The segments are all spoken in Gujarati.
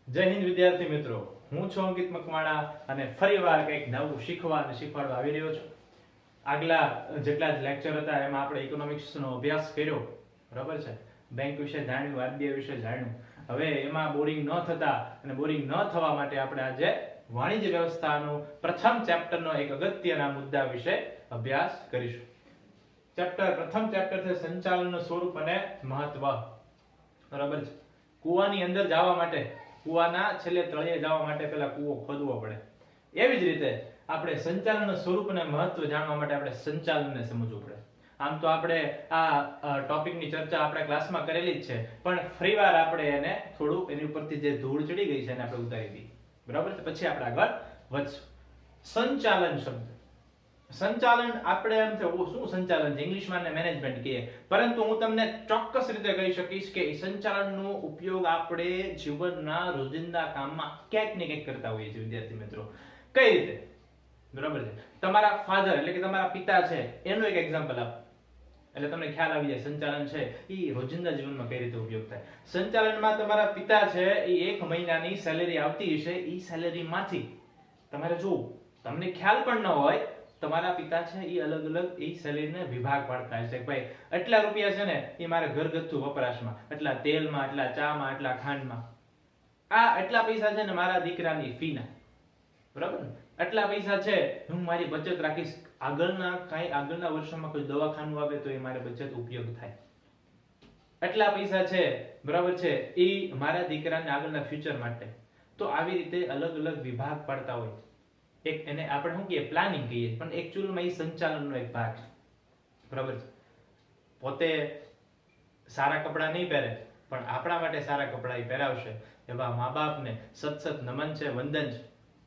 જય હિન્દ વિદ્યાર્થી મિત્રો, હું છું અંકિત મકવાણા અને ફરીવાર કંઈક નવું શીખવા અને શીખવાડવા આવી રહ્યો છું. આગલા જેટલા જ લેક્ચર હતા એમાં આપણે ઇકોનોમિક્સનો અભ્યાસ કર્યો, બરાબર છે. બેંક વિશે જાણ્યું, આરબીઆઈ વિશે જાણ્યું. હવે એમાં બોરિંગ ન થતા અને બોરિંગ ન થવા માટે આપણે આજે વાણિજ્ય વ્યવસ્થાનું પ્રથમ ચેપ્ટરનો એક અગત્યના મુદ્દા વિશે અભ્યાસ કરીશું. પ્રથમ ચેપ્ટર છે સંચાલનનું સ્વરૂપ અને મહત્વ. બરાબર છે. કૂવાની અંદર જવા માટે, કૂવાના છેલ્લે તળિયે જવા માટે પહેલા કૂવો ખોદવો પડે. એવી જ રીતે આપણે સંચાલનનું સ્વરૂપ અને મહત્વ જાણવા માટે આપણે સંચાલનને સમજવું પડે. આમ તો આપણે આ ટોપિકની ચર્ચા આપણા ક્લાસમાં કરેલી જ છે, પણ ફરીવાર આપણે એને થોડું એની ઉપરથી જે ધૂળ ચડી ગઈ છે એને આપણે ઉતારી દઈએ. બરાબર છે. પછી આપણે આગળ વધશું. સંચાલન શબ્દ, સંચાલન આપણે એમ છે શું સંચાલન છે, ઇંગ્લિશમાં એને મેનેજમેન્ટ કહીએ, પરંતુ હું તમને ચોક્કસ રીતે કહી શકીશ કે સંચાલનનો ઉપયોગ આપણે જીવનના રોજિંદા કામમાં ક્યાંક ને ક્યાંક કરતા હોઈએ છીએ વિદ્યાર્થી મિત્રો. કઈ રીતે? બરાબર છે. તમારા ફાધર એટલે કે તમારા પિતા છે એનું એક એક્ઝામ્પલ આપો એટલે તમને ખ્યાલ આવી જાય સંચાલન છે એ રોજિંદા જીવનમાં કઈ રીતે ઉપયોગ થાય. સંચાલનમાં તમારા પિતા છે એ એક મહિનાની સેલેરી આવતી હશે, એ સેલેરીમાંથી તમારે જોવું, તમને ખ્યાલ પણ ન હોય, તમારા પિતા છે એ અલગ અલગ એ સેલેરીને વિભાગ પાડતા હશે. ભાઈ આટલા રૂપિયા છે ને એ મારે ઘરગથ્થુ વપરાશમાં, આટલા તેલમાં, આટલા ચામાં, આટલા ખાંડમાં, આ આટલા પૈસા છે ને મારા દીકરાની ફીના, બરાબર ને, આટલા પૈસા છે હું મારી બચત રાખીશ, આગળના વર્ષોમાં કોઈ દવાખાનું આવે તો એ મારે બચત ઉપયોગ થાય. આટલા પૈસા છે, બરાબર છે, એ મારા દીકરાને આગળના ફ્યુચર માટે. તો આવી રીતે અલગ અલગ વિભાગ પાડતા હોય. એક એને આપણે શું કહીએ, પ્લાનિંગ કહીએ, પણ એકચ્યુઅલમાં એ સંચાલનનો એક ભાગ છે. બરાબર છે. પોતે સારા કપડાં નહીં પહેરે પણ આપણા માટે સારા કપડાં પહેરાવશે એવા મા બાપને સતત નમન છે, વંદન છે.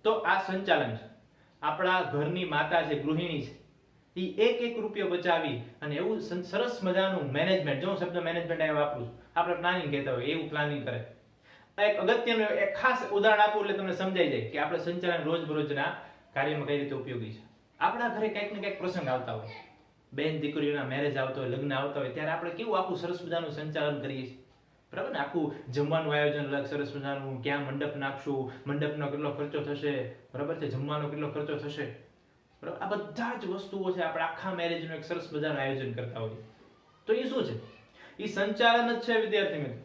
તો આ સંચાલન છે. આપણા ઘરની માતા છે, ગૃહિણી છે, એ એક એક રૂપિયો બચાવી અને એવું સરસ મજાનું મેનેજમેન્ટ, જો શબ્દ મેનેજમેન્ટ આ વાપરું છું, આપણે પ્લાનિંગ કહેતા હોય એવું પ્લાનિંગ કરે. એક અગત્યનું એક ખાસ ઉદાહરણ આપું એટલે તમને સમજાઈ જાય કે આપણે સંચાલન રોજબરોજના કાર્યમાં કઈ રીતે ઉપયોગી છે. આપણા ઘરે કંઈક ને કંઈક પ્રસંગ આવતા હોય, બેન દીકરીઓના મેરેજ આવતા હોય, લગ્ન આવતા હોય, ત્યારે આપણે કેવું આખું સરસ મજાનું સંચાલન કરીએ છીએ, બરાબર ને. આખું જમવાનું આયોજન અલગ સરસ મજાનું, ક્યાં મંડપ નાખશું, મંડપનો કેટલો ખર્ચો થશે, બરાબર છે, જમવાનો કેટલો ખર્ચો થશે, બરાબર. આ બધા જ વસ્તુઓ છે આપણે આખા મેરેજનું એક સરસ મજાનું આયોજન કરતા હોઈએ. તો એ શું છે? એ સંચાલન જ છે વિદ્યાર્થી મિત્રો,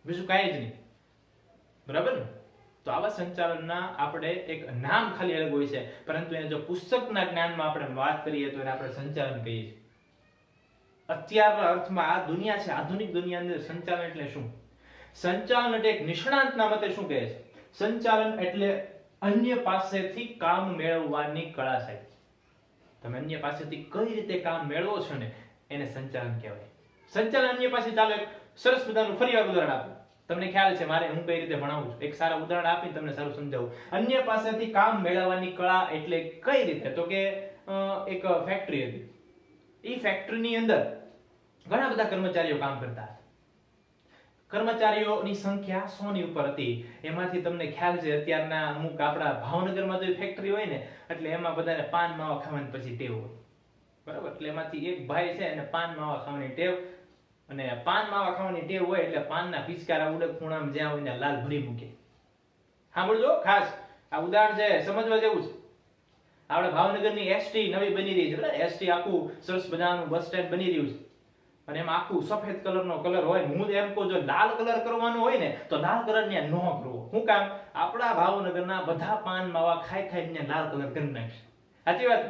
બીજું કાંઈ જ નહીં, બરાબર ને. તો આવા સંચાલનના આપણે એક નામ ખાલી અલગ હોય છે, પરંતુ એને જો પુસ્તકના જ્ઞાનમાં આપણે વાત કરીએ તો એને આપણે સંચાલન કહીએ છીએ. અત્યારના અર્થમાં આ દુનિયા છે, આધુનિક દુનિયાની અંદર સંચાલન એટલે શું? સંચાલન એટલે એક નિષ્ણાંતના મતે શું કહે છે? સંચાલન એટલે અન્ય પાસેથી કામ મેળવવાની કળા સાહેબ. તમે અન્ય પાસેથી કઈ રીતે કામ મેળવો છો ને એને સંચાલન કહેવાય. સંચાલન અન્ય પાસે, ચાલો એક સરસ મજાનું ફરીવાર ઉદાહરણ આપું, તમને ખ્યાલ છે મારે હું કઈ રીતે ભણાવું છું, એક સારા ઉદાહરણ આપીને તમને સારું સમજાવું. અન્ય પાસેથી કામ મેળવવાની કળા એટલે કઈ રીતે? તો કે એક ફેક્ટરી હતી, એ ફેક્ટરીની અંદર ઘણા બધા કર્મચારીઓ કામ કરતા હતા. કર્મચારીઓની સંખ્યા 100 ની ઉપર હતી. એમાંથી તમને ખ્યાલ છે અત્યારના અમુક આપણા ભાવનગરમાં તો ફેક્ટરી હોય ને એટલે એમાં બધાને પાન માવા ખાવાની પછી ટેવ હોય, બરાબર. એટલે એમાંથી એક ભાઈ છે એને પાન માવા ખાવાની ટેવ, અને પાન માવા ખાવાની ટેવ હોય એટલે પાનના પિચકારા ઉડે ખૂણામાં જ્યાં હોય ત્યાં લાલ ભરી મૂકે. સાંભળજો ખાસ, આ ઉદાહરણ છે સમજવા જેવું છે. આપણે ભાવનગરની એસટી નવી બની રહી છે, એસટી આખું સરસ મજાનું બસ સ્ટેન્ડ બની રહ્યું છે, અને એમાં આખું સફેદ કલરનો કલર હોય. હું એમ કહું, જો લાલ કલર કરવાનો હોય ને તો લાલ કલર ને ન કરવો. શું કામ? આપણા ભાવનગરના બધા પાન માવા ખાઈ ખાઈને લાલ કલર કરી નાખશે. સાચી વાત.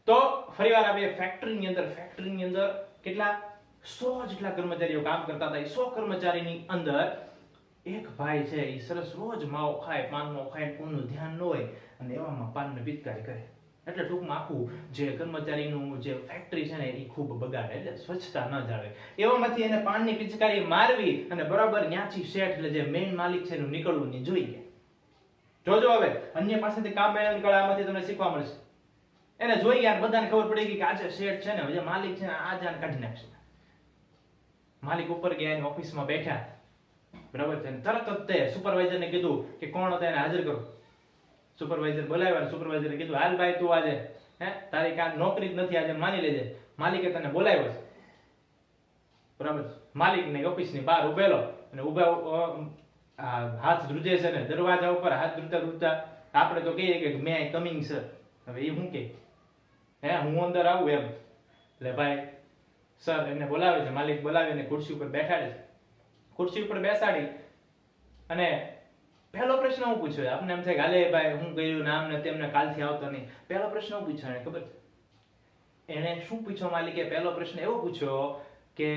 તો ફરીવાર આપણે ફેક્ટરીની અંદર કેટલા 100 જેટલા કર્મચારીઓ કામ કરતા હતા. 100 કર્મચારીની અંદર એક ભાઈ છે એ સરસ રોજ માવો ખાય, પાન માવો ખાય, કોઈનું ધ્યાન ન હોય અને એવામાં પાનને પિચકારી કરે. એટલે ટૂંકમાં આખું જે કર્મચારીનું જે ફેક્ટરી છે ને એ ખૂબ બગાડે, એટલે સ્વચ્છતા ન જાળવે. એવામાંથી એને પાનની પિચકારી મારવી અને બરાબર ત્યાંથી શેઠ એટલે જે મેઇન માલિક છે એનું નીકળવું નહીં જોઈએ. જોજો હવે અન્ય પાસેથી કામ મેળવવાની કળા આમાંથી તમને શીખવા મળશે. એને જોઈ ગયા, બધાને ખબર પડી ગઈ કે આજે શેઠ છે ને, જે માલિક છે ને આ જાન કાઢી નાખશે. માલિક ઉપર ગયા, એની ઓફિસમાં બેઠા, બરાબર છે, તરત જ તે સુપરવાઇઝરને કીધું કે કોણ હતા એને હાજર કરો. સુપરવાઇઝર બોલાવ્યા, સુપરવાઇઝરે કીધું હાલ ભાઈ તું આજે તારી કામ નોકરી જ નથી, આજે માની લેજે. માલિકે તને બોલાવ્યો છે, બરાબર. માલિકની ઓફિસની બહાર ઉભેલો અને આ હાથ ધ્રુજે છે ને દરવાજા ઉપર હાથ ધ્રુજતા ધ્રુજતા આપણે તો કહીએ કે મે આઈ કમિંગ સર, હવે એ શું કે હે હું અંદર આવું એમ, એટલે ભાઈ સર એને બોલાવે છે, માલિક બોલાવીને ખુરશી ઉપર બેસાડે છે, ખુરશી ઉપર બેસાડી અને પહેલો પ્રશ્ન હું પૂછ્યો, આપણે એમ થાય કે હાલે ભાઈ હું કર્યું નામ ને તેમને કાલથી આવતો નહીં, પહેલો પ્રશ્ન હું પૂછ્યો એને ખબર છે એને શું પૂછ્યો માલિકે? પહેલો પ્રશ્ન એવો પૂછ્યો કે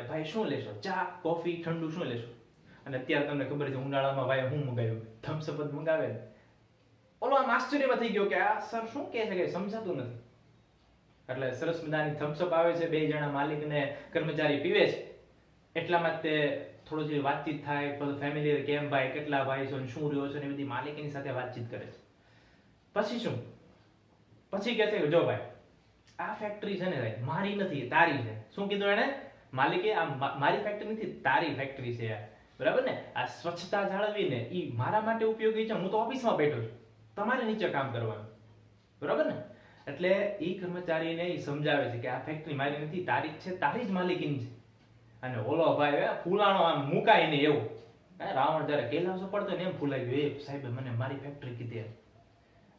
ભાઈ શું લેશો, ચા કોફી ઠંડુ શું લેશો? અને અત્યારે તમને ખબર છે ઉનાળામાં ભાઈ હું મંગાવ્યું, થમ્સ અપ જ મંગાવે ને. ઓલો આમ આશ્ચર્યમાં થઈ ગયો કે આ સર શું કહે છે કે સમજાતું નથી. એટલે સરસ મજાની થમ્સ અપ આવે છે, બે જણા માલિક ને કર્મચારી પીવે છે, એટલામાં તે થોડો જે વાતચીત થાય, ફેમિલી કેમ ભાઈ કેટલા ભાઈ છો શું રહ્યો છો ને બધી માલિકની સાથે વાતચીત કરે છે. પછી શું, પછી કહે છે જો ભાઈ આ ફેક્ટરી છે ને ભાઈ મારી નથી તારી છે. શું કીધું એને? માલિકે આ મારી ફેક્ટરી નથી તારી ફેક્ટરી છે યાર, બરાબર ને? આ સ્વચ્છતા જાળવીને ઈ મારા માટે ઉપયોગી છે, હું તો ઓફિસમાં બેઠો છું, તમારે નીચે કામ કરવાનું, બરાબર ને? એટલે ઈ કર્મચારીને ઈ સમજાવે છે કે આ ફેક્ટરી મારી નથી તારી છે, તારી જ માલિકીની છે. અને ઓલો ભાઈ ફૂલાણો આમ મુકાય નહીં એવું, રાવણ જ્યારે કેલાસો પડતો ને એમ ફૂલાઈ ગયો, એ સાહેબ મને મારી ફેક્ટરી કીધી.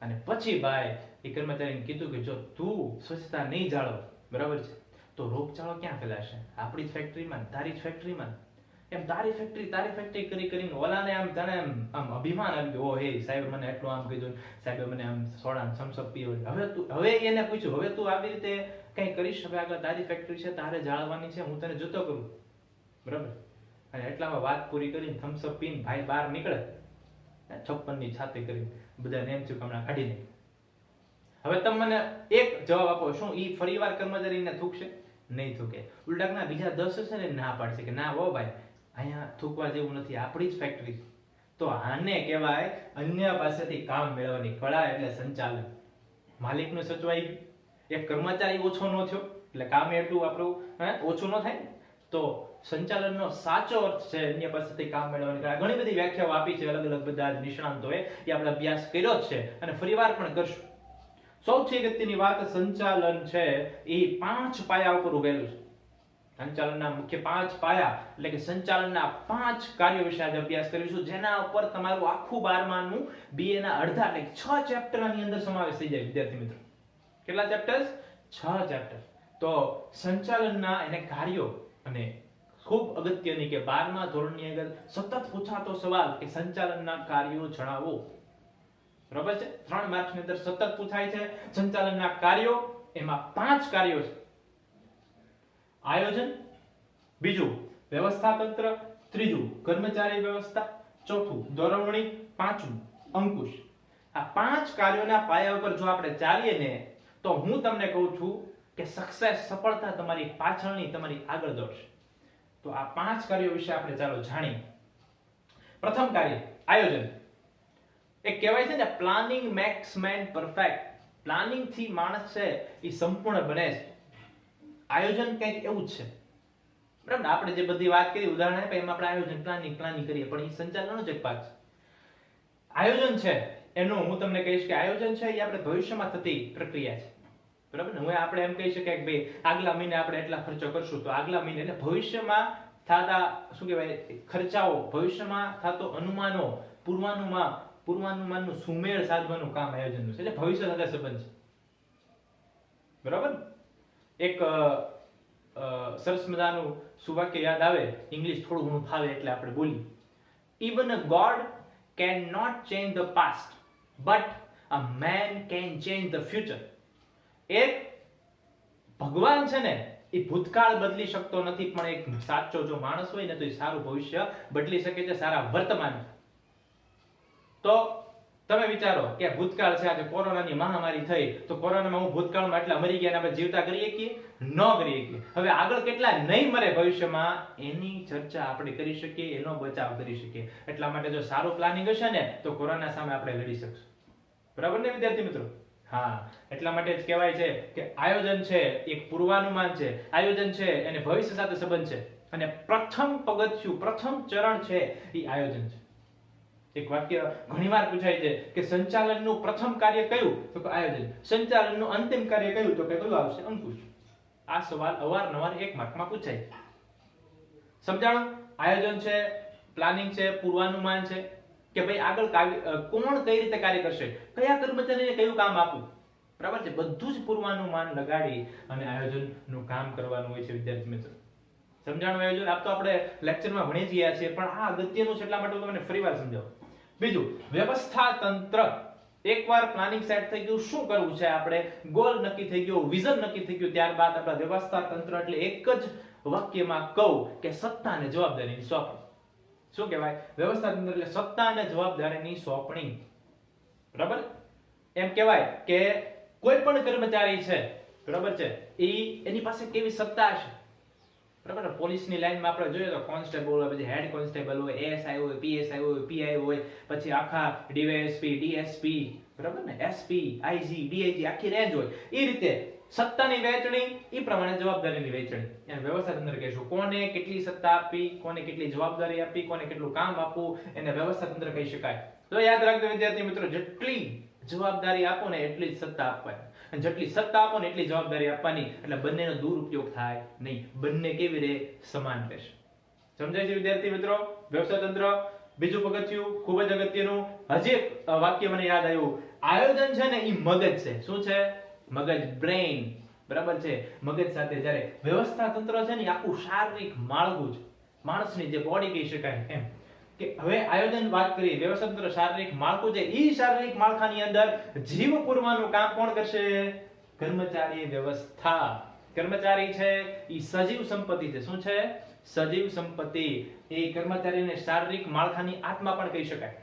અને પછી ભાઈ એ કર્મચારીને કીધું કે જો તું સ્વચ્છતા નહીં જાળવ, બરાબર છે, તો રોગચાળો ક્યાં ફેલાશે? આપણી જ ફેક્ટરીમાં, તારી જ ફેક્ટરીમાં. એમ તારી ફેક્ટરી કરી કરીને ઓલાને આમ તને આમ અભિમાન આવી ગયો, ઓ હે સાહેબ મને એટલું આમ કીધું, સાહેબ મને આમ સોડા થમ્સ અપ પીવો. હવે એને પૂછ્યું હવે તું આવી રીતે કઈ કરીશ? હવે આગળ તારી ફેક્ટરી છે, તારે જાળવવાની છે, હું તને જોતો કરું, બરાબર? અને એટલામાં વાત પૂરી કરીને થમ્સ અપ પીને ભાઈ બહાર નીકળે, 56 ની છાતી કરી બધા નેમ થયું હમણાં કાઢી નહીં. હવે તમે મને એક જવાબ આપો, શું ઈ ફરીવાર કર્મચારીને થૂકશે? નહીં થૂકે. ઉલટાના બીજા 10 છે ને ના પાડશે કે ના હો ભાઈ અહીંયા થૂકવા જેવું નથી, આપણી જ ફેક્ટરી. તો આને કહેવાય અન્ય પાસેથી કામ મેળવવાની કળા, એટલે સંચાલન. માલિકનું સચવાઈ ગયું, એક કર્મચારી ઓછો ન થયો એટલે કામ એટલું આપણું ઓછું ન થાય. તો સંચાલનનો સાચો અર્થ છે અન્ય પાસેથી કામ મેળવવાની કળા. ઘણી બધી વ્યાખ્યાઓ આપી છે અલગ અલગ બધા નિષ્ણાંતોએ, એ આપણે અભ્યાસ કર્યો જ છે અને ફરીવાર પણ કરશું. સૌથી અગત્યની વાત સંચાલન છે એ 5 પાયા ઉપર ઉભેલું છે. સંચાલનના મુખ્ય 5 પાયા એટલે કે સંચાલનના 5 કાર્યો વિશે આજે અભ્યાસ કરીશું, જેના ઉપર તમારું આખું 12માનું BA ના અડધા એટલે 6 ચેપ્ટરની અંદર સમાવેશ થઈ જાય વિદ્યાર્થી મિત્રો. કેટલા ચેપ્ટર્સ? 6 ચેપ્ટર. તો સંચાલનના એને કાર્યો, અને ખૂબ અગત્યની કે 12મા ધોરણની અંદર સતત પૂછાતો સવાલ કે સંચાલનના કાર્યો જણાવો, બરાબર છે? 3 માર્ક્સની અંદર સતત પૂછાય છે સંચાલનના કાર્યો. એમાં 5 કાર્યો છે. આયોજન, બીજું વ્યવસ્થાતંત્ર, ત્રીજું કર્મચારી વ્યવસ્થા, ચોથું દોરવણી, પાંચમું અંકુશ. આ 5 કાર્યોના પાયા ઉપર જો આપણે ચાલીએ ને તો હું તમને કહું છું કે સફળતા તમારી પાછળની તમારી આગળ દોડશે. તો આ 5 કાર્યો વિશે આપણે ચાલો જાણીએ. પ્રથમ કાર્ય આયોજન. એક કહેવાય છે ને planning makes man perfect. Planning થી માણસ છે એ સંપૂર્ણ બને છે. આયોજન કંઈક એવું જ છે, બરાબર? આપણે જે બધી વાત કરી ઉદાહરણ આપે એમાં આપણે આયોજન પ્લાનિંગ કરીએ, પણ એ સંચાલનનો જ એક ભાગ છે. આયોજન છે એનું હું તમને કહીશ કે આયોજન છે એ આપણે ભવિષ્યમાં થતી પ્રક્રિયા છે, બરાબર ને? હવે આપણે એમ કહી શકાય કે ભાઈ આગલા મહિને આપણે એટલા ખર્ચો કરશું, તો આગલા મહિને એટલે ભવિષ્યમાં થતા શું કહેવાય ખર્ચાઓ, ભવિષ્યમાં થતો અનુમાનો, પૂર્વાનુમાનનું સુમેળ સાધવાનું કામ આયોજનનું છે. એટલે ભવિષ્ય સાથે સંબંધ છે, બરાબર? એક સરસ મજાનું સુવાક્ય યાદ આવે, ઇંગ્લિશ થોડું ઘણું ફાવે એટલે આપણે બોલી. Even a God cannot change the past, but a man can change the future. એક ભગવાન છે ને એ ભૂતકાળ બદલી શકતો નથી, પણ એક સાચો જો માણસ હોય ને તો એ સારું ભવિષ્ય બદલી શકે છે, સારા વર્તમાન. તો તમે વિચારો કે ભૂતકાળ છે, આજે કોરોનાની મહામારી થઈ, તો કોરોનામાં હું ભૂતકાળમાં એટલા મરી ગયા આપણે જીવતા કરી શકીએ? ન કરી શકીએ. હવે આગળ કેટલા નહીં મરે ભવિષ્યમાં એની ચર્ચા આપણે કરી શકીએ, એનો બચાવ કરી શકીએ. એટલા માટે જો સારું પ્લાનિંગ હશે ને તો કોરોના સામે આપણે લડી શકશું, બરાબર ને વિદ્યાર્થી મિત્રો? હા, એટલા માટે જ કહેવાય છે કે આયોજન છે એક પૂર્વાનુમાન છે, આયોજન છે એને ભવિષ્ય સાથે સંબંધ છે, અને પ્રથમ પગથિયું, પ્રથમ ચરણ છે એ આયોજન છે. એક વાક્ય ઘણીવાર પૂછાય છે કે સંચાલનનું પ્રથમ કાર્ય કયું? તો કે આયોજન. સંચાલનનું અંતિમ કાર્ય કયું? તો કે કયું આવશે? અંકુશ. આ સવાલ અવારનવાર 1 માર્કમાં પૂછાય. સમજાણું? આયોજન છે પ્લાનિંગ છે, પૂર્વાનુમાન છે કે ભાઈ આગળ કોણ કઈ રીતે કાર્ય કરશે, કયા કર્મચારીને કયું કામ આપવું, બરાબર છે. બધું જ પૂર્વાનુમાન લગાડી અને આયોજનનું કામ કરવાનું હોય છે વિદ્યાર્થી મિત્રો. સમજાણું આયોજન આપ તો આપણે લેક્ચરમાં ભણી જ ગયા છીએ, પણ આ અગત્યનું છે એટલા માટે હું તમને ફરીવાર સમજાવું. બીજું, વ્યવસ્થા તંત્ર. એકવાર પ્લાનિંગ સેટ થઈ ગયું, શું કરવું છે આપણે, ગોલ નક્કી થઈ ગયો, વિઝન નક્કી થઈ ગયું, ત્યારબાદ આપણા વ્યવસ્થા તંત્ર એટલે એક જ વાક્યમાં કહું કે સત્તા અને જવાબદારીની સોંપણી. શું કહેવાય? વ્યવસ્થા તંત્ર એટલે સત્તા અને જવાબદારીની સોંપણી. બરાબર? એમ કહેવાય કે કોઈ પણ કર્મચારી છે, બરાબર છે, એની પાસે કેવી સત્તા છે. બરાબર? પોલીસની લાઈનમાં આપણે જોઈએ તો કોન્સ્ટેબલ હોય, પછી હેડ કોન્સ્ટેબલ હોય, એએસઆઈ હોય, પીએસઆઈ હોય, પીઆઈ હોય, પછી આખા ડીવાયએસપી, ડીએસપી, બરાબર ને, એસપી, આઈજી, ડીઆઈજી, આખી રેન્જ હોય. એ રીતે સત્તાની વહેંચણી, એ પ્રમાણે જવાબદારીની વહેંચણી. એને વ્યવસ્થા તંત્ર કહીશું. કોને કેટલી સત્તા આપી, કોને કેટલી જવાબદારી આપી, કોને કેટલું કામ આપવું, એને વ્યવસ્થા તંત્ર કહી શકાય. તો યાદ રાખજો વિદ્યાર્થી મિત્રો, જેટલી જવાબદારી આપો ને એટલી જ સત્તા આપવાની, અને જેટલી સત્તા આપો ને એટલી જવાબદારી આપવાની. એટલે બંનેનો દુરુપયોગ થાય નહીં, બંને કેવી રીતે સમાન રહેશે. સમજાય છે વિદ્યાર્થી મિત્રો? વ્યવસ્થા તંત્ર. બીજું પગથિયું ખૂબ જ અગત્યનું, હજી એક વાક્ય મને યાદ આવ્યું. આયોજન છે ને એ મગજ છે. શું છે? મગજ, બ્રેઇન. બરાબર છે? મગજ સાથે જ્યારે વ્યવસ્થા તંત્ર છે ને આખું શારીરિક માળખું છે, માણસની જે બોડી કહી શકાય એમ. કે હવે આયોજન વાત કરીએ, વ્યવસ્થા તંત્ર શારીરિક માળખું છે. ઈ શારીરિક માળખાની અંદર જીવ પૂરવાનું કામ કોણ કરશે? કર્મચારી વ્યવસ્થા. કર્મચારી છે ઈ સજીવ સંપત્તિ છે. શું છે? સજીવ સંપત્તિ. એ કર્મચારીને શારીરિક માળખાની આત્મા પણ કહી શકાય.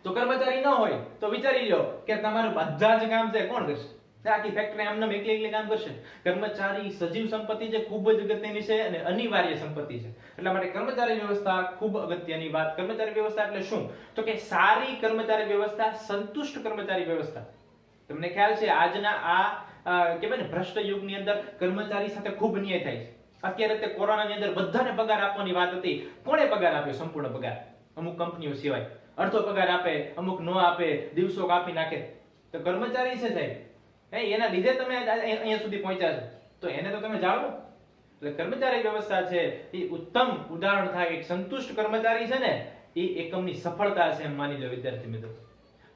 તો કર્મચારી ન હોય તો વિચારી લો કે તમારું બધા જ કામ છે કોણ કરશે? આખી ફેક્ટરી આમને એકલી કામ કરશે? કર્મચારી સજીવ સંપત્તિ છે, ખૂબ જ અગત્યની છે અને અનિવાર્ય સંપત્તિ છે. એટલા માટે કર્મચારી વ્યવસ્થા ખૂબ અગત્યની વાત. કર્મચારી વ્યવસ્થા એટલે શું? તો કે સારી કર્મચારી વ્યવસ્થા, સંતુષ્ટ કર્મચારી વ્યવસ્થા. તમને ખ્યાલ છે આજના આ કહેવાય ને ભ્રષ્ટ યુગની અંદર કર્મચારી સાથે ખૂબ અન્યાય થાય છે. અત્યારે તે કોરોનાની અંદર બધાને પગાર આપવાની વાત હતી. કોણે પગાર આપ્યો? સંપૂર્ણ પગાર. અમુક કંપનીઓ સિવાય અડધો પગાર આપે, અમુક નો આપે, દિવસો કાપી નાખે. તો કર્મચારી છે સાહેબ, એના લીધે તમે અહીંયા સુધી પહોંચ્યા છો, તો એને તો તમે જાણો. એટલે કર્મચારી વ્યવસ્થા છે એ ઉત્તમ ઉદાહરણ થાય. એક સંતુષ્ટ કર્મચારી છે ને એ એકમની સફળતા છે એમ માની લો વિદ્યાર્થી મિત્રો.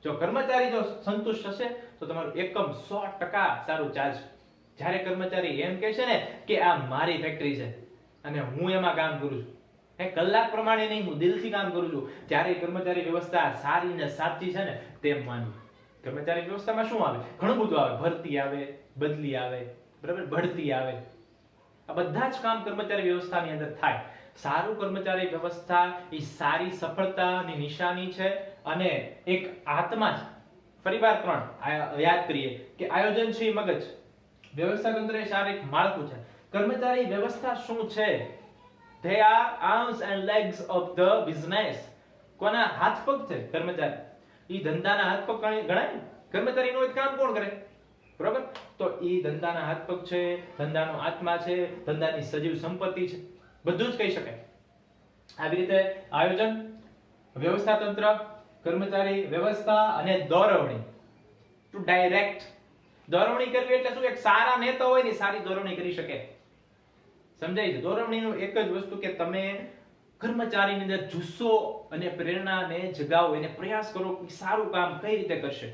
જો કર્મચારી જો સંતુષ્ટ હશે તો તમારું એકમ 100% સારું ચાલશે. જ્યારે કર્મચારી એમ કહે છે ને કે આ મારી ફેક્ટરી છે અને હું એમાં કામ કરું છું, કલાક પ્રમાણે નહીં, હું દિલથી કામ કરું છું, ત્યારે કર્મચારી વ્યવસ્થા સારી ને સાચી છે ને તેમ માનવું. કર્મચારી વ્યવસ્થામાં શું આવે? ઘણું બધું આવે. ભરતી આવે, બદલી આવે, બરાબર, બઢતી આવે. આ બધા જ કામ કર્મચારી વ્યવસ્થાની અંદર થાય. સારું કર્મચારી વ્યવસ્થા એ સારી સફળતાની નિશાની છે અને એક આત્મા છે. ફરીવાર 3 યાદ કરીએ કે આયોજન છે મગજ, વ્યવસ્થા તંત્ર એ શારીરિક માળખું છે. કર્મચારી વ્યવસ્થા શું છે? They are arms and legs of the business. કોના હાથ પગ છે કર્મચારી? ઈ ધંધાના હાથ પગ ગણાય ને. કર્મચારી નું કામ કોણ કરે? બરાબર? તો ઈ ધંધાના હાથ પગ છે, ધંધાનો આત્મા છે, ધંધાની સજીવ સંપત્તિ છે, બધું જ કહી શકાય. આવી રીતે આયોજન, વ્યવસ્થા તંત્ર, કર્મચારી વ્યવસ્થા અને દોરવણી. To direct. દોરવણી કરવી એટલે શું? એક સારા નેતા હોય ને સારી દોરવણી કરી શકે. સમજાય છે? દોરવણીનું એક જ વસ્તુ કે તમે કર્મચારીની અંદર જુસ્સો અને પ્રેરણાને જગાવો, એને પ્રયાસ કરો કે સારું કામ કઈ રીતે કરશે.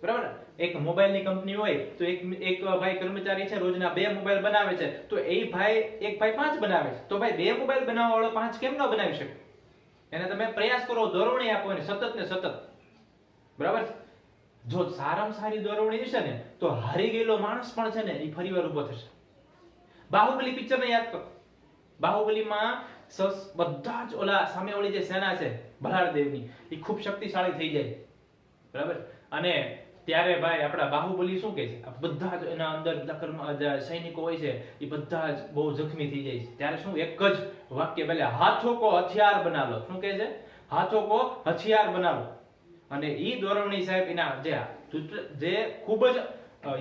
બરાબર? એક મોબાઈલની કંપની હોય તો એક ભાઈ કર્મચારી છે રોજના 2 મોબાઈલ બનાવે છે, તો એક ભાઈ 5 બનાવે છે, તો ભાઈ 2 મોબાઈલ બનાવવા વાળો 5 કેમ ન બનાવી શકે? એને તમે પ્રયાસ કરો, દોરવણી આપો એને સતત ને સતત. બરાબર? જો સારામાં સારી દોરવણી હશે ને તો હારી ગયેલો માણસ પણ છે ને એ ફરીવાર ઊભો થશે. બાહુબલી પિક્ચર ને યાદ કરો. બાહુબલીમાં બધા જ ઓલા સામેવાળી જે સેના છે બલાળદેવની એ ખૂબ શક્તિશાળી થઈ જાય. બરાબર? અને ત્યારે ભાઈ આપણા બાહુબલી શું કહે છે? બધા જ એના અંદર સૈનિકો હોય છે એ બધા જ બહુ જખમી થઈ જાય છે. ત્યારે શું એક જ વાક્ય બોલે, હાથો કો હથિયાર બના લો. શું કહે છે? હાથો કો હથિયાર બના લો. અને ઈ દોરવણી સાહેબ એના જે ખૂબ જ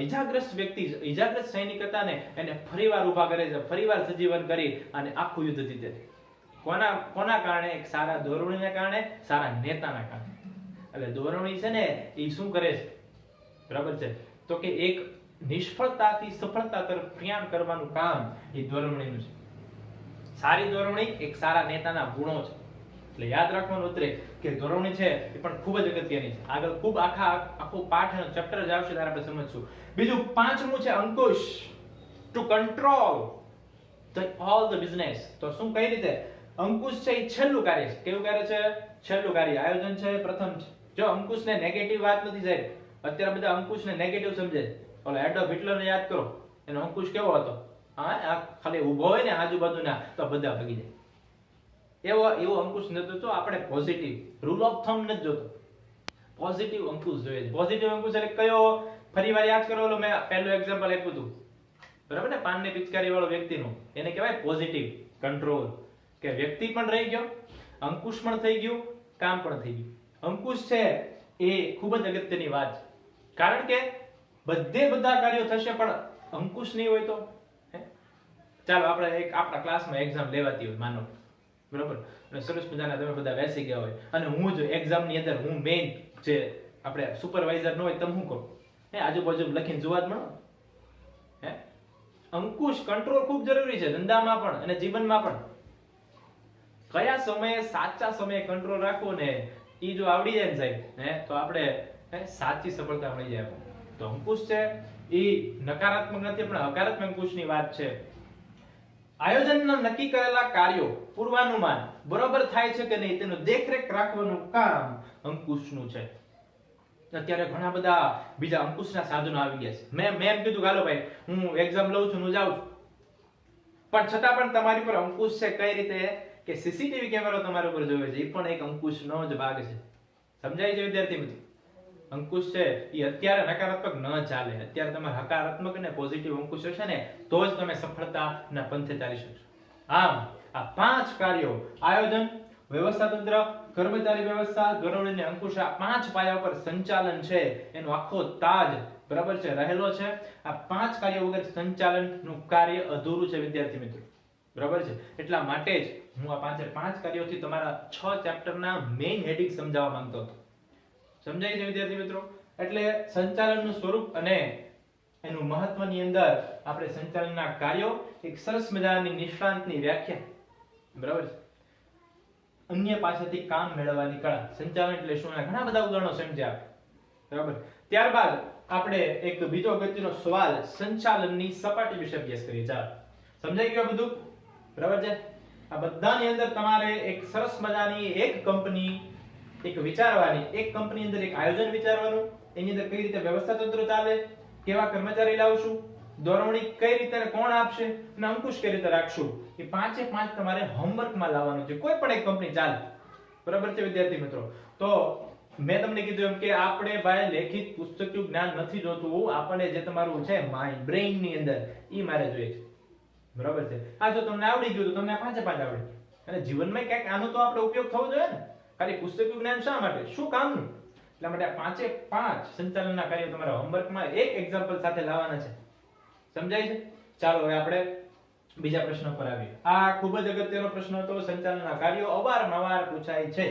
ઈજાગ્રસ્ત વ્યક્તિ, ઈજાગ્રસ્ત સૈનિક હતા ને એને ફરીવાર ઊભા કરે છે, ફરીવાર સજીવન કરી અને આખું યુદ્ધ જીતે છે. કોના કારણે? એક સારા દોરવણીના કારણે, સારા નેતાના કારણે. એટલે દોરવણી છે ને એ શું કરે છે? બરાબર છે? તો કે એક નિષ્ફળતાથી સફળતા તરફ પ્રયાણ કરવાનું કામ એ દોરવણીનું છે. સારી દોરવણી એક સારા નેતાના ગુણો છે. એટલે યાદ રાખવાનું ઉતરે કે ધોરણની છે એ પણ ખૂબ જ અગત્યની છે. આગળ ખૂબ આખું પાઠ અને ચેપ્ટર જ આવશે ત્યારે આપણે સમજશું. બીજું પાંચમું છે અંકુશ, to control all the business. તો શું કઈ રીતે અંકુશ છે એ છેલ્લું કાર્ય છે. કેવું કાર્ય છે? છેલ્લું કાર્ય. આયોજન છે પ્રથમ છે. જો અંકુશને નેગેટિવ વાત નથી સાહેબ. અત્યારે બધા અંકુશને નેગેટિવ સમજે છે. ઓલો એડોલ્ફ હિટલરને યાદ કરો, એનો અંકુશ કેવો હતો? આ ખાલી ઊભો હોય ને આજુબાજુના તો બધા ભાગી જાય. એવો અંકુશ નતો. તો આપણે પોઝિટિવ રૂલ ઓફ થંબ નથી જોતો, પોઝિટિવ અંકુશ જોઈએ છે. પોઝિટિવ અંકુશ એટલે કયો? ફરીવાર યાદ કરો, ઓલો મેં પહેલું એક્ઝામ્પલ આપ્યું હતું, બરાબર ને, પાનની પિચકારી વાળો વ્યક્તિનું. એને કહેવાય પોઝિટિવ કંટ્રોલ, કે વ્યક્તિ પણ રહી ગયો, અંકુશ પણ થઈ ગયું, કામ પણ થઈ ગયું. અંકુશ છે એ ખૂબ જ અગત્યની વાત છે. કારણ કે બધા કાર્યો થશે પણ અંકુશ નહીં હોય તો ચાલો આપણે આપણા ક્લાસમાં એક્ઝામ લેવાતી હોય માનો, બરાબર, અને સરસ મજાના તમે બધા બેસી ગયા હોય અને હું જ એક્ઝામની અંદર હું મેઇન જે આપણે સુપરવાઇઝર ન હોય તમે શું કરો? આજુબાજુ લખીને જોવા જ મળો. અંકુશ કંટ્રોલ ખૂબ જરૂરી છે ધંધામાં પણ અને જીવનમાં પણ. કયા સમયે સાચા સમયે કંટ્રોલ રાખવો ને ઈ જો આવડી જાય ને સાહેબ, તો આપણે સાચી સફળતા મળી જાય. તો અંકુશ છે ઈ નકારાત્મક નથી પણ હકારાત્મક અંકુશની વાત છે. આયોજનના નક્કી કરેલા કાર્યો પૂર્વાનુમાન બરોબર થાય છે કે નહીં તેનું દેખરેખ રાખવાનું કામ અંકુશનું છે. અત્યારે ઘણા બધા બીજા અંકુશના સાધનો આવી ગયા છે. મેં એમ કીધું કે હાલો ભાઈ હું એક્ઝામ લઉં છું, હું જાઉં છું, પણ છતાં પણ તમારી પર અંકુશ છે. કઈ રીતે? કે સીસીટીવી કેમેરો તમારા ઉપર જોવે છે, એ પણ એક અંકુશનો જ ભાગ છે. સમજાય છે વિદ્યાર્થી મિત્રો? અંકુશ છે એ અત્યારે નકારાત્મક ન ચાલે. અત્યારે તમારે હકારાત્મક અને પોઝિટિવ અંકુશ હશે ને તો જ તમે સફળતાના પંથે ચાલી શકશો. આમ આ 5 કાર્યો આયોજન, વ્યવસ્થા તંત્ર, કર્મચારી વ્યવસ્થા, ધોરણ અને અંકુશ, આ 5 પાયા પર સંચાલન છે એનો આખો તાજ, બરાબર છે, રહેલો છે. આ 5 કાર્યો વગર સંચાલનનું કાર્ય અધૂરું છે વિદ્યાર્થી મિત્રો, બરાબર છે. એટલા માટે જ હું આ 5 કાર્યોથી તમારા 6 ચેપ્ટરના મેઇન હેડિંગ સમજાવવા માંગતો હતો. સમજાય છે વિદ્યાર્થી મિત્રો? એટલે સંચાલનનું સ્વરૂપ અને એનું મહત્વની અંદર આપણે સંચાલનના કાર્યો, એક સરસ મજાની નિષ્ણાંતની વ્યાખ્યા, બરાબર છે, અન્ય પાસેથી કામ મેળવવાની કળા. સંચાલન એટલે શું? ઘણા બધા ઉદાહરણો સમજ્યા, બરાબર. ત્યારબાદ આપણે એક બીજો અગત્યનો સવાલ સંચાલનની સપાટી વિશે અભ્યાસ કરીએ. ચાલો, સમજાઈ ગયું બધું? બરાબર છે. આ બધાની અંદર તમારે એક સરસ મજાની એક કંપની એક વિચારવાની, એક કંપની અંદર એક આયોજન વિચારવાનું, એની અંદર કઈ રીતે વ્યવસ્થા તંત્ર ચાલે, કેવા કર્મચારી લાવશું, દોરવણી કઈ રીતે કોણ આપશે અને અંકુશ કઈ રીતે રાખશું, એ 5 તમારે હોમવર્કમાં લાવવાનું છે. કોઈ પણ એક કંપની ચાલે, બરાબર છે વિદ્યાર્થી મિત્રો? તો મેં તમને કીધું એમ કે આપણે ભાઈ લેખિત પુસ્તકીય જ્ઞાન નથી જોતું, આપણને જે તમારું છે માઇન્ડ બ્રેઇન ની અંદર ઈ મારે જોઈએ છે, બરાબર છે. આ જો તમને આવડી ગયું તો તમને આ 5 આવડી, અને જીવનમાં ક્યાંક આનો તો આપણે ઉપયોગ થવો જોઈએ ને. ખાલી પુસ્તકીય જ્ઞાન શા માટે? શું કામનું? એટલા માટે આ 5 સંચાલનના કાર્યો તમારા હોમવર્કમાં એક એક્ઝામ્પલ સાથે લાવવાના છે. સમજાય છે? ચાલો હવે આપણે બીજા પ્રશ્ન પર આવીએ. આ ખૂબ જ અગત્યનો પ્રશ્ન હતો. સંચાલનના કાર્યો અવારનવાર પૂછાય છે.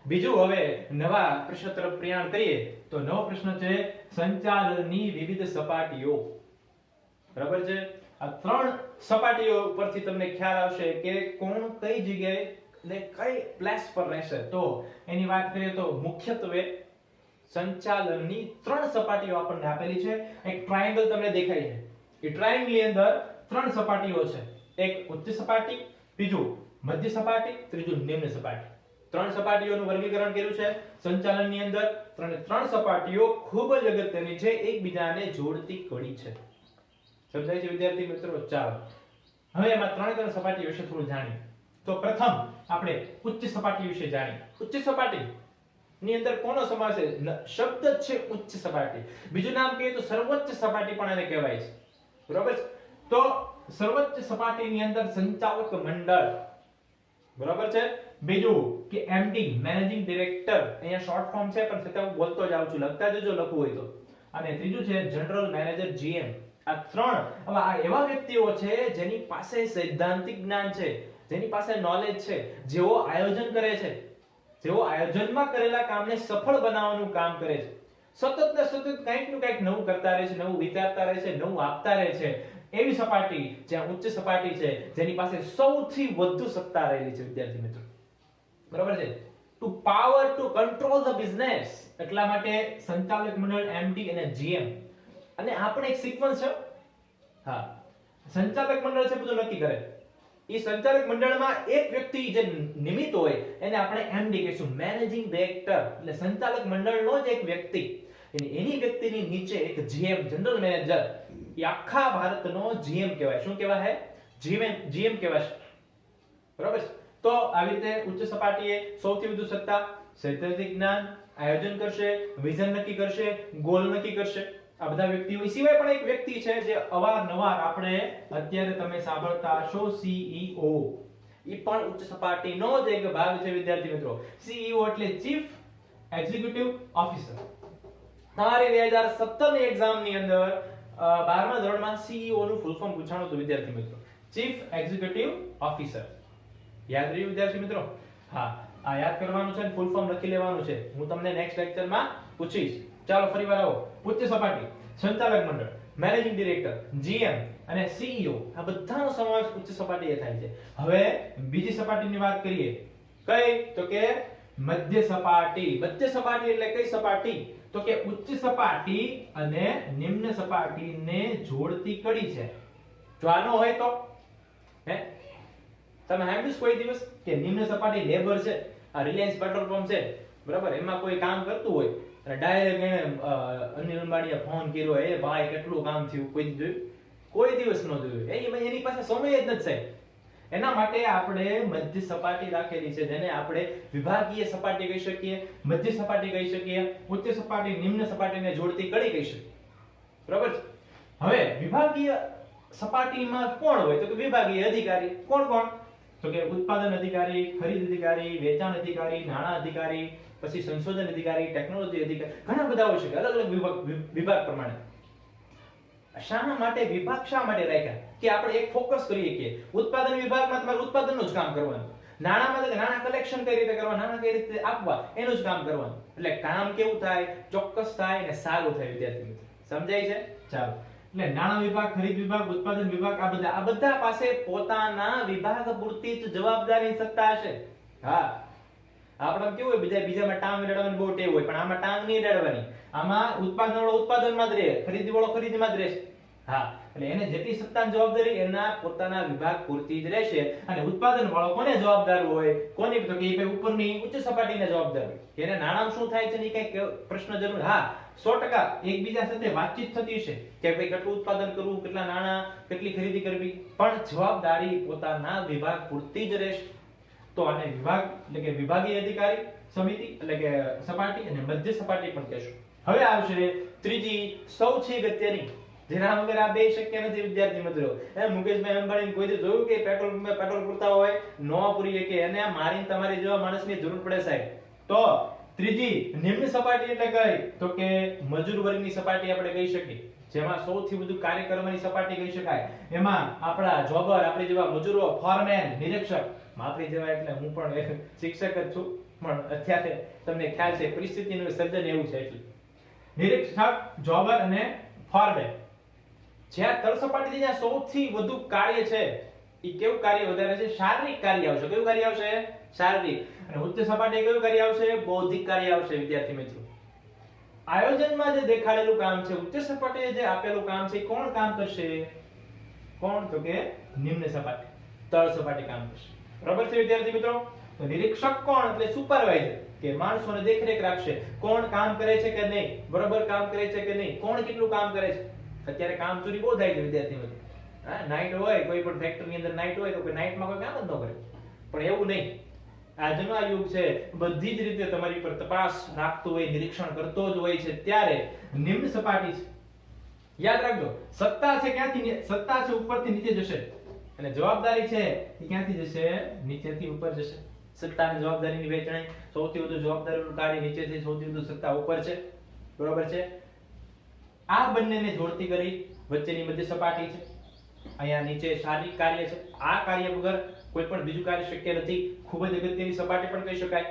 બીજું હવે નવા પ્રશ્ન તરફ પ્રયાણ કરીએ તો નવો પ્રશ્ન છે સંચાલનની વિવિધ સપાટીઓ, બરાબર છે. આ 3 સપાટીઓ પરથી તમને ખ્યાલ આવશે કે કોણ કઈ જગ્યાએ ને કઈ પ્લેસ પર રહેશે. તો એની વાત કરીએ તો મુખ્યત્વે સંચાલનની 3 સપાટીઓ આપણને આપેલી છે. એક ટ્રાયેંગલ તમને દેખાય છે. એ ટ્રાયેંગલ ની અંદર 3 સપાટીઓ છે. એક ઉચ્ચ સપાટી, બીજું મધ્ય સપાટી, ત્રીજું નિમ્ન સપાટી. 3 સપાટીઓનું વર્ગીકરણ કર્યું છે સંચાલનની અંદર. 3 સપાટીઓ ખૂબ જ અગત્યની છે, એકબીજાને જોડતી કડી છે. સમજાય છે વિદ્યાર્થી મિત્રો? ચાલો હવે એમાં 3 સપાટી વિશે થોડું જાણીએ. તો પ્રથમ આપણે ઉચ્ચ સપાટી વિશે જાણીએ. ઉચ્ચ સપાટી ની અંદર કોનો સમાવેશ છે? શબ્દ છે ઉચ્ચ સપાટી. બીજું નામ કહીએ તો સર્વોચ્ચ સપાટી પણ એને કહેવાય છે, બરાબર. તો સર્વોચ્ચ સપાટીની અંદર સંચાલક મંડળ, બરાબર છે. બીજું કે એમડી, મેનેજિંગ ડિરેક્ટર, અહીંયા શોર્ટ ફોર્મ છે પણ છતાં હું બોલતો જાઉં છું, લખતા જજો લખવું હોય તો. અને ત્રીજું છે જનરલ મેનેજર, જીએમ. આ 3 હવે આ એવા વ્યક્તિઓ છે જેની પાસે સૈદ્ધાંતિક જ્ઞાન છે, જેની પાસે નોલેજ છે, જેઓ આયોજન કરે છે, જેઓ આયોજનમાં કરેલા કામને સફળ બનાવવાનું કામ કરે છે. સતત ને સતત કંઈક નું કંઈક નવું કરતા રહે છે, નવું વિચારતા રહે છે, નવું આપતા રહે છે. એવી સપાટી જ્યાં ઉચ્ચ સપાટી છે, જેની પાસે સૌથી વધુ સત્તા રહેલી છે વિદ્યાર્થી મિત્રો, બરાબર છે. To power to control the business, એટલા માટે સંચાલક મંડળ એમડી અને જીએમ. અને આ પણ એક સિક્વન્સ છે. હા, સંચાલક મંડળ છે બધું નક્કી કરે. એ સંચાલક મંડળમાં એક વ્યક્તિ જે નિમિત્ત હોય એને આપણે એમડી કહીશું, મેનેજિંગ ડાયરેક્ટર. એટલે સંચાલક મંડળનો જ એક વ્યક્તિ, એની વ્યક્તિની નીચે એક જીએમ, જનરલ મેનેજર. એ આખા ભારતનો જીએમ કહેવાય. શું કહેવાય? જીએમ કહેવાય. બરાબર. તો આવી રીતે ઉચ્ચ સપાટીએ સૌથી વધુ સત્તા સૈદ્ધાંતિક જ્ઞાન, આયોજન કરશે, વિઝન નક્કી કરશે, ગોલ નક્કી કરશે. આ બધા વ્યક્તિઓ સિવાય પણ એક વ્યક્તિ છે જે અવારનવાર આપણે અત્યારે તમે સાંભળતા હશો, સીઈઓ. એ પણ ઉચ્ચ સપાટીનો જ એક ભાગ છે વિદ્યાર્થી મિત્રો. સીઈઓ એટલે ચીફ એક્ઝિક્યુટિવ ઓફિસર. તમારી 2017 ની એક્ઝામની અંદર 12મા ધોરણમાં સીઈઓ નું ફૂલ ફોર્મ પૂછાણું હતું વિદ્યાર્થી મિત્રો, ચીફ એક્ઝિક્યુટિવ ઓફિસર. યાદ રહ્યું વિદ્યાર્થી મિત્રો? હા, આ યાદ કરવાનું છે ને ફૂલ ફોર્મ લખી લેવાનું છે. હું તમને નેક્સ્ટ લેક્ચરમાં પૂછીશ. ચાલો ફરીવાર આવો. ઉચ્ચ સપાટી, સંચાલક મંડળ, મેનેજિંગ ડાયરેક્ટર, જીએમ અને સીઈઓ, આ બધાનો સમાવેશ ઉચ્ચ સપાટીએ થાય છે. હવે બીજી સપાટીની વાત કરીએ. કઈ? તો કે મધ્ય સપાટી. મધ્ય સપાટી એટલે કઈ સપાટી? તો કે ઉચ્ચ સપાટી અને નિમ્ન સપાટીને જોડતી કડી છે. જો આ ન હોય તો હે તમે સાંભળ્યું કોઈ દિવસ કે નિમ્ન સપાટી લેબર છે, આ રિલાયન્સ પેટ્રોલ પંપ છે, બરાબર, એમાં કોઈ કામ કરતું હોય અને ડાયરેક્ટ એને અનિલ અંબાણીએ ફોન કર્યો, એ ભાઈ કેટલું કામ થયું, કોઈ જોયું? કોઈ દિવસ ન જોયું. એની પાસે સમય જ નથી સાહેબ. એના માટે આપણે મધ્ય સપાટી રાખેલી છે, જેને આપણે વિભાગીય સપાટી કહી શકીએ, મધ્ય સપાટી કહી શકીએ, ઉચ્ચ સપાટી નિમ્ન સપાટીને જોડતી કડી કહી શકીએ. બરાબર છે? હવે વિભાગીય સપાટીમાં કોણ હોય? તો કે વિભાગીય અધિકારી. કોણ કોણ? તો કે ઉત્પાદન અધિકારી, ખરીદ અધિકારી, વેચાણ અધિકારી, નાણાં અધિકારી, પછી સંશોધન અધિકારી, ટેકનોલોજી અધિકારી, ઘણા બધા હોય છે અલગ અલગ વિભાગ પ્રમાણે. શા માટે વિભાગ શા માટે રાખ્યા? કે આપણે એક ફોકસ કરીએ કે ઉત્પાદન વિભાગમાં તમારે ઉત્પાદનનું જ કામ કરવાનું, નાણામાં તો નાણાં કલેક્શન કઈ રીતે કરવા, નાણાં કઈ રીતે આપવા, એનું જ કામ કરવાનું. એટલે કામ કેવું થાય? ચોક્કસ થાય અને સારું થાય. વિદ્યાર્થી મિત્રો સમજાય છે? ચાલો, એટલે નાણાં વિભાગ, ખરીદ વિભાગ, ઉત્પાદન વિભાગ, આ બધા પાસે પોતાના વિભાગ પૂરતી જ જવાબદારી સત્તા હશે. હા, આપણે કેવું હોય, બીજામાં ટાંગ અડાડવાની બહુ ટેવ હોય, પણ આમાં ટાંગ નહીં અડાડવાની. આમાં ઉત્પાદન વાળો ઉત્પાદનમાં જ રહે, ખરીદ વાળો ખરીદમાં જ રહેશે. હા, એટલે એને જેટલી સત્તાની જવાબદારી એના પોતાના વિભાગ પૂરતી જ રહેશે. અને ઉત્પાદન વાળો કોને જવાબદાર હોય? કોની? તો કે એ ઉપરની ઉચ્ચ સપાટીને જવાબદાર હોય. એને નાણાં શું થાય છે ને કઈ પ્રશ્ન જરૂર? હા, 100% એકબીજા સાથે વાતચીત થતી છે કે ભાઈ કેટલું ઉત્પાદન કરવું, કેટલા નાણાં, કેટલી ખરીદી કરવી, પણ જવાબદારી પોતાના વિભાગ પૂરતી જ રહેશે. તો આને વિભાગ એટલે કે વિભાગીય અધિકારી સમિતિ એટલે કે સપાટી, અને મધ્ય સપાટી પણ કહેશું. હવે આવશે ત્રીજી સૌથી અગત્યની, જેના વગર આ બે શક્ય નથી વિદ્યાર્થી મિત્રો. મુકેશભાઈ અંબાણી કોઈ જોયું કે પેટ્રોલ પૂરતા હોય નો પૂરી કે એને મારીને તમારી જેવા માણસની જરૂર પડે સાહેબ? તો ત્રીજી નિમ્ન સપાટી એટલે કઈ? તો કે મજૂર વર્ગની સપાટી આપણે કહી શકીએ, જેમાં સૌથી વધુ કાર્ય કરવાની સપાટી કહી શકાય. એમાં આપણા જોબર, આપણી જેવા મજૂરો, ફોરમેન, નિરીક્ષક, આપણી જેવા એટલે હું પણ શિક્ષક જ છું, પણ અત્યારે તમને ખ્યાલ છે પરિસ્થિતિનું સર્જન એવું છે. એટલે નિરીક્ષક, જોબર અને ફોરમેન. જ્યાં તળ સપાટીથી જ્યાં સૌથી વધુ કાર્ય છે, એ કેવું કાર્ય વધારે છે? શારીરિક કાર્ય આવશે. કેવું કાર્ય આવશે? શારીરિક. અને ઉચ્ચ સપાટી કેવું કાર્ય આવશે? બૌદ્ધિક કાર્ય આવશે. વિદ્યાર્થી મિત્રો, આયોજનમાં જે દેખાડેલું કામ છે, ઉચ્ચ સપાટીએ જે આપેલું કામ છે, કોણ કામ કરશે? કોણ? તો કે નિમ્ન સપાટી, તળ સપાટી કામ કરશે. બરાબર છે વિદ્યાર્થી મિત્રો? તો નિરીક્ષક કોણ? એટલે સુપરવાઇઝર, કે માણસોને દેખરેખ રાખશે, કોણ કામ કરે છે કે નહીં, બરાબર કામ કરે છે કે નહીં, કોણ કેટલું કામ કરે છે. અત્યારે કામચોરી બહુ થાય છે વિદ્યાર્થી મિત્રો. હા, નાઈટ હોય, કોઈ પણ ફેક્ટરીની અંદર નાઈટ હોય તો કોઈ નાઈટમાં કોઈ કામ જ ન કરે. પણ એવું નહીં, આજનો આ યુગ છે, બધી જ રીતે તમારી પર તપાસ રાખતો હોય, નિરીક્ષણ કરતો જ હોય છે. ત્યારે નિમ્ન સપાટી છે. યાદ રાખજો, સત્તા છે ક્યાંથી? સત્તા છે ઉપરથી નીચે જશે, અને જવાબદારી છે એ ક્યાંથી જશે? નીચેથી ઉપર જશે. સત્તા અને જવાબદારીની વહેંચણી, સૌથી વધુ જવાબદારીનું કાર્ય નીચેથી, સૌથી વધુ સત્તા ઉપર છે. બરોબર છે? આ બંનેને જોડતી કરી વચ્ચેની મધ્ય સપાટી છે. અહીંયા નીચે શારીરિક કાર્ય છે. આ કાર્ય વગર કોઈ પણ બીજું કાર્ય શક્ય નથી. ખૂબ જ અગત્યની સપાટી પણ કહી શકાય.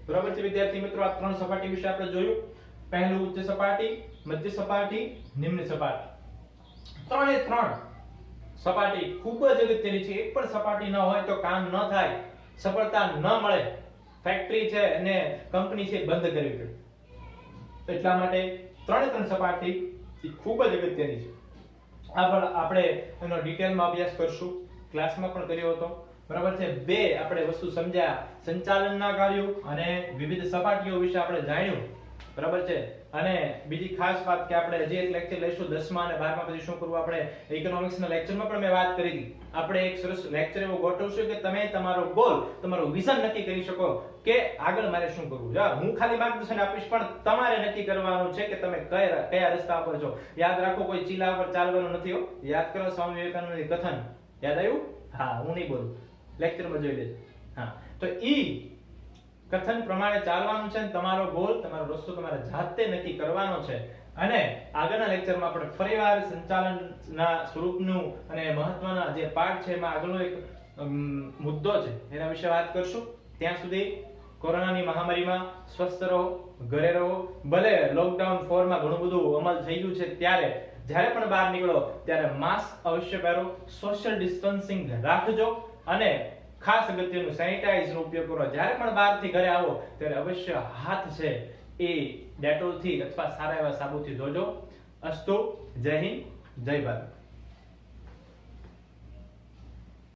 બરાબર છે વિદ્યાર્થી મિત્રો? આ ત્રણ સપાટી વિશે આપણે જોયું. પહેલું ઉચ્ચ સપાટી, મધ્ય સપાટી, નિમ્ન સપાટી. ત્રણે ત્રણ સપાટી ખૂબ જ અગત્યની છે. એક પણ સપાટી ન હોય તો કામ ન થાય, સફળતા ન મળે. ફેક્ટરી છે અને કંપની છે બંધ કરવી પડે. એટલા માટે ત્રણ સપાટી એ ખૂબ જ અગત્યની છે. આપણે એનો ડિટેલમાં અભ્યાસ કરશું, ક્લાસમાં પણ કર્યો હતો, બરાબર છે. બે આપણે વસ્તુ સમજ્યા, સંચાલનના કાર્યો અને વિવિધ સપાટીઓ વિશે આપણે જાણ્યું, બરાબર છે. અને બીજી ખાસ વાત કે આપણે હજી એક લેક્ચર લઈશું 10મા અને 12મા પછી શું કરવું, આપણે ઇકોનોમિક્સના લેક્ચરમાં પણ મેં વાત કરી હતી. આપણે એક સરસ લેક્ચર એવો ગોઠવશું કે તમે તમારો ગોલ, તમારું વિઝન નક્કી કરી શકો કે આગળ મારે શું કરવું. જો હું ખાલી માર્ગદર્શન આપીશ, પણ તમારે નક્કી કરવાનું છે કે તમે કયા રસ્તા પર છો. યાદ રાખો, કોઈ ચીલા પર ચાલવાનું નથી હો. યાદ કરો સ્વામી વિવેકાનંદનું કથન, યાદ આવ્યું? હા, હું નહીં બોલું, લેક્ચરમાં જોઈ લેજો. હા, તો ઈ કથન પ્રમાણે ચાલવાનું છે. તમારો ગોલ, તમારો રસ્તો તમારે જાતે નક્કી કરવાનો છે. અને આગળના લેક્ચરમાં આપણે ફરીવાર સંચાલનના સ્વરૂપનું અને મહત્વના જે પાઠ છે એમાં આગળનો એક મુદ્દો છે એના વિશે વાત કરશું. ત્યાં સુધી કોરોનાની મહામારીમાં સ્વસ્થ રહો, ઘરે રહો. ભલે લોકડાઉન 4 માં ઘણું બધું અમલ થઈ ગયું છે, ત્યારે જ્યારે પણ બહાર નીકળો ત્યારે માસ્ક અવશ્ય પહેરો, સોશિયલ ડિસ્ટન્સિંગ રાખજો અને ખાસ અગત્યનું સેનિટાઈઝરનો ઉપયોગ કરો. જ્યારે પણ બહારથી ઘરે આવો ત્યારે અવશ્ય હાથ છે એ ડેટોલથી અથવા સારા એવા સાબુથી ધોજો. અસ્તુ, જય હિન્દ, જય ભારત.